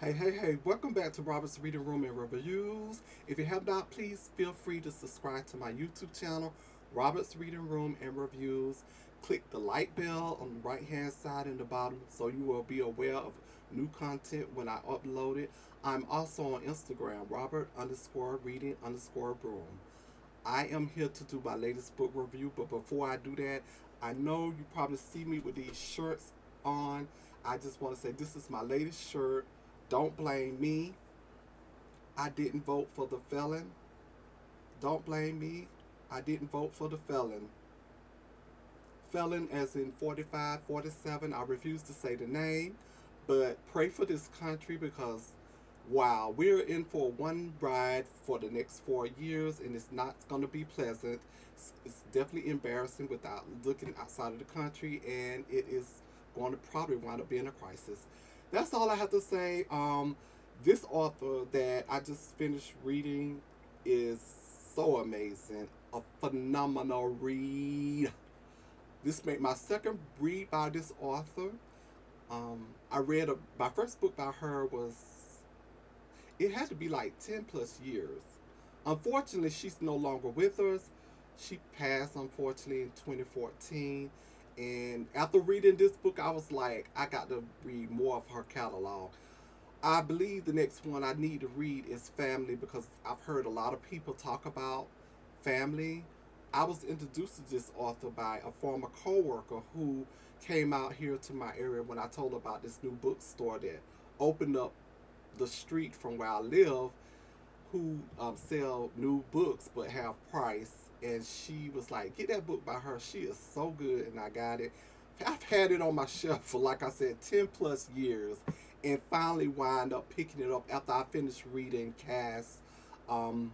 Hey, welcome back to Robert's Reading Room and Reviews. If you have not, please feel free to subscribe to my YouTube channel, Robert's Reading Room and Reviews. Click the like bell on the right hand side and the bottom so you will be aware of new content when I upload it. I'm also on Instagram, Robert underscore reading underscore broom. I am here to do my latest book review, but before I do that, I know you probably see me with these shirts on. I just want to say this is my latest shirt. Don't blame me. I didn't vote for the felon. Don't blame me. I didn't vote for the felon. Felon as in 45, 47. I refuse to say the name. But pray for this country because, wow, we're in for one ride for the next 4 years and it's not going to be pleasant. It's definitely embarrassing without looking outside of the country, and it is going to probably wind up being a crisis. That's all I have to say. This author that I just finished reading is so amazing. A phenomenal read. This made my second read by this author. I read my first book by her was, it had to be like 10 plus years. Unfortunately, she's no longer with us. She passed, unfortunately, in 2014. And after reading this book, I was like, I got to read more of her catalog. I believe the next one I need to read is Family because I've heard a lot of people talk about family. I was introduced to this author by a former coworker who came out here to my area when I told her about this new bookstore that opened up the street from where I live, who sell new books but have price. And she was like, "Get that book by her. She is so good." And I got it. I've had it on my shelf for, like I said, 10 plus years, and finally wind up picking it up after I finished reading Cass, um,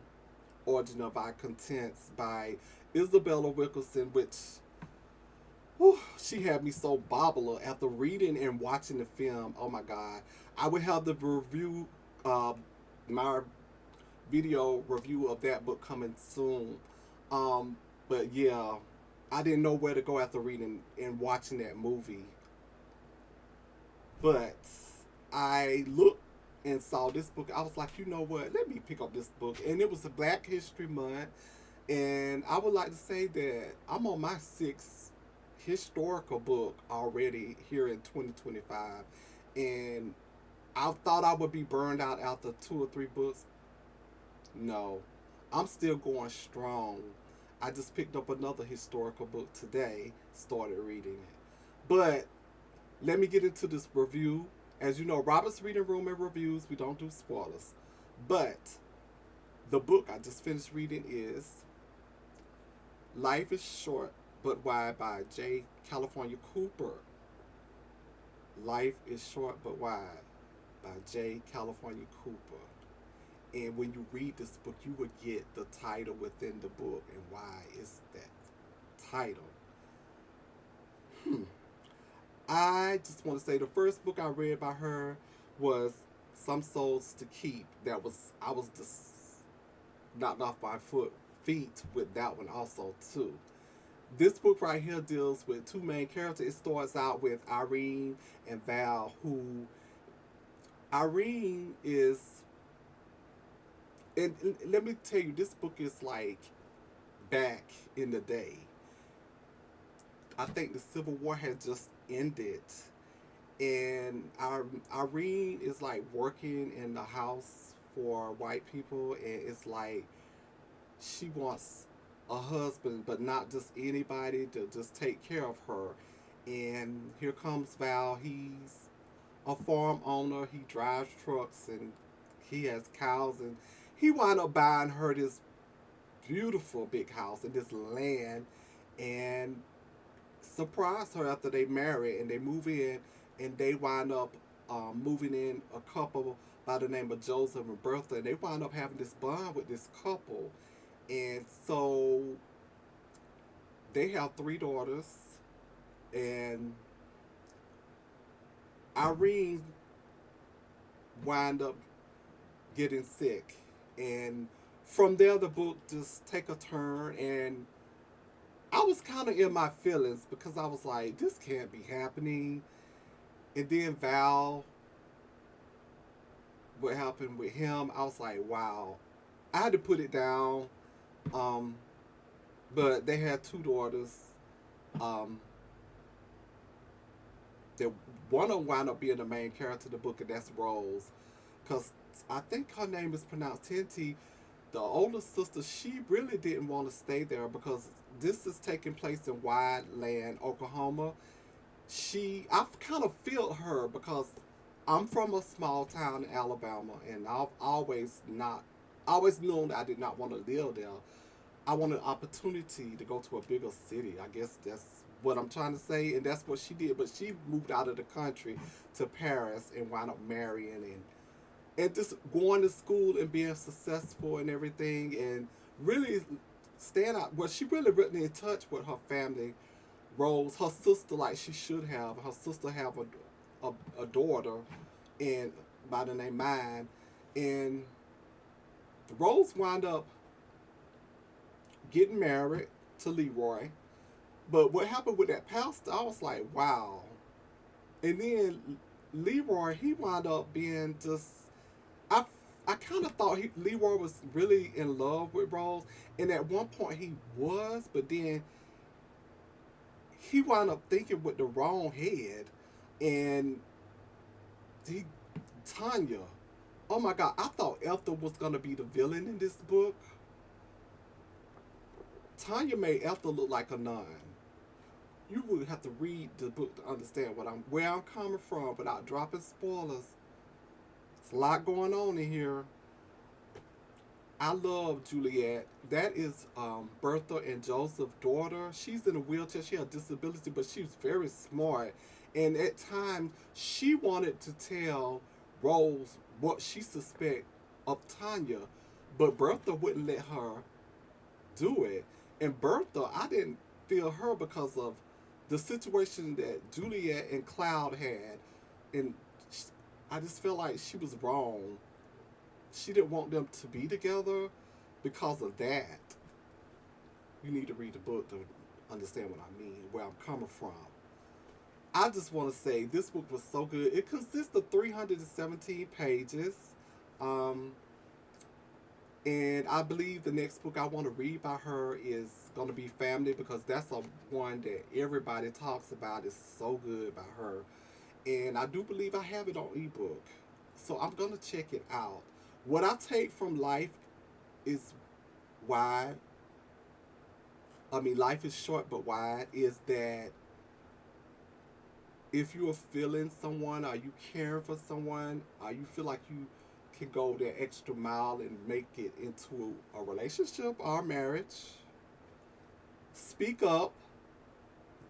Origin of Our Contents by Isabella Wilkerson, which, whew, she had me so bobbler after reading and watching the film. Oh my God. I will have the review, my video review of that book coming soon. Um, but yeah, I didn't know where to go after reading and watching that movie. But I looked and saw this book. I was like, you know what? Let me pick up this book. And it was a Black History Month. And I would like to say that I'm on my sixth historical book already here in 2025. And I thought I would be burned out after two or three books. No, I'm still going strong. I just picked up another historical book today, started reading it. But let me get into this review. As you know, Robert's Reading Room and Reviews, we don't do spoilers. But the book I just finished reading is Life is Short But Wide by J. California Cooper. Life is Short But Wide by J. California Cooper. And when you read this book, you will get the title within the book and why is that title. Hmm. I just want to say the first book I read by her was Some Souls to Keep. I was just knocked off my feet with that one also too. This book right here deals with two main characters. It starts out with Irene and Val, who Irene is, and let me tell you, this book is like back in the day. I think the Civil War had just ended, and Irene is like working in the house for white people, and it's like she wants a husband, but not just anybody to just take care of her. And here comes Val. He's a farm owner. He drives trucks and he has cows, and he wound up buying her this beautiful big house and this land, and surprise her after they marry and they move in, and they wind up moving in a couple by the name of Joseph and Bertha, and they wind up having this bond with this couple. And so they have three daughters, and Irene wind up getting sick. And from there, the book just take a turn, and I was kind of in my feelings because I was like, this can't be happening. And then Val what happened with him, I was like, wow. I had to put it down. Um, but they had two daughters. Um, that one of them wound up being the main character of the book, and that's Rose. Because I think her name is pronounced Tinty. The older sister, she really didn't want to stay there because this is taking place in Wideland, Oklahoma. I've kind of feel her because I'm from a small town in Alabama, and I've always known that I did not want to live there. I wanted an opportunity to go to a bigger city. I guess that's what I'm trying to say, and that's what she did. But she moved out of the country to Paris and wound up marrying and just going to school and being successful and everything, and really stand out. Well, she really really in touch with her family. Rose, her sister, like she should have. Her sister have a daughter, and by the name Mine, and Rose wound up getting married to Leroy. But what happened with that pastor, I was like, wow. And then Leroy, he wound up being just. I, I kind of thought Leroy was really in love with Rose. And at one point he was, but then he wound up thinking with the wrong head. And he, Tanya, oh my God, I thought Ethel was going to be the villain in this book. Tanya made Ethel look like a nun. You would have to read the book to understand where I'm coming from without dropping spoilers. There's a lot going on in here. I love Juliet. That is Bertha and Joseph's daughter. She's in a wheelchair. She has a disability, but she's very smart. And at times, she wanted to tell Rose what she suspect of Tanya, but Bertha wouldn't let her do it. And Bertha, I didn't feel her because of the situation that Juliet and Cloud had, and I just felt like she was wrong. She didn't want them to be together because of that. You need to read the book to understand what I mean, where I'm coming from. I just want to say this book was so good. It consists of 317 pages. Um, and I believe the next book I want to read by her is going to be Family, because that's a one that everybody talks about. It's so good by her. And I do believe I have it on ebook. So I'm going to check it out. What I take from life is wide. I mean, life is short but wide. Is that if you are feeling someone, are you caring for someone, or you feel like you can go that extra mile and make it into a relationship or a marriage, speak up.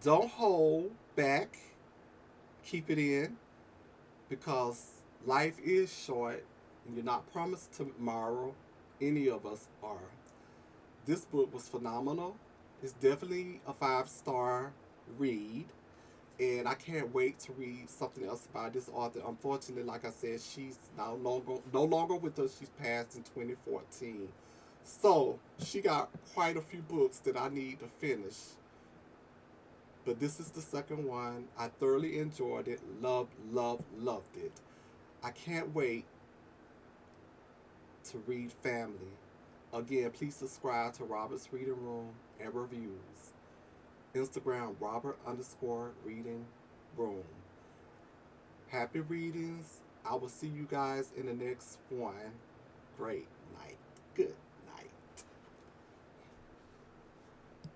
Don't hold back. Keep it in, because life is short and you're not promised tomorrow. Any of us are. This book was phenomenal. It's definitely a 5-star read. And I can't wait to read something else about this author. Unfortunately, like I said, she's no longer with us. She's passed in 2014. So she got quite a few books that I need to finish. But this is the second one. I thoroughly enjoyed it. Loved it. I can't wait to read Family. Again, please subscribe to Robert's Reading Room and Reviews. Instagram, Robert_Reading Room. Happy readings. I will see you guys in the next one. Great night.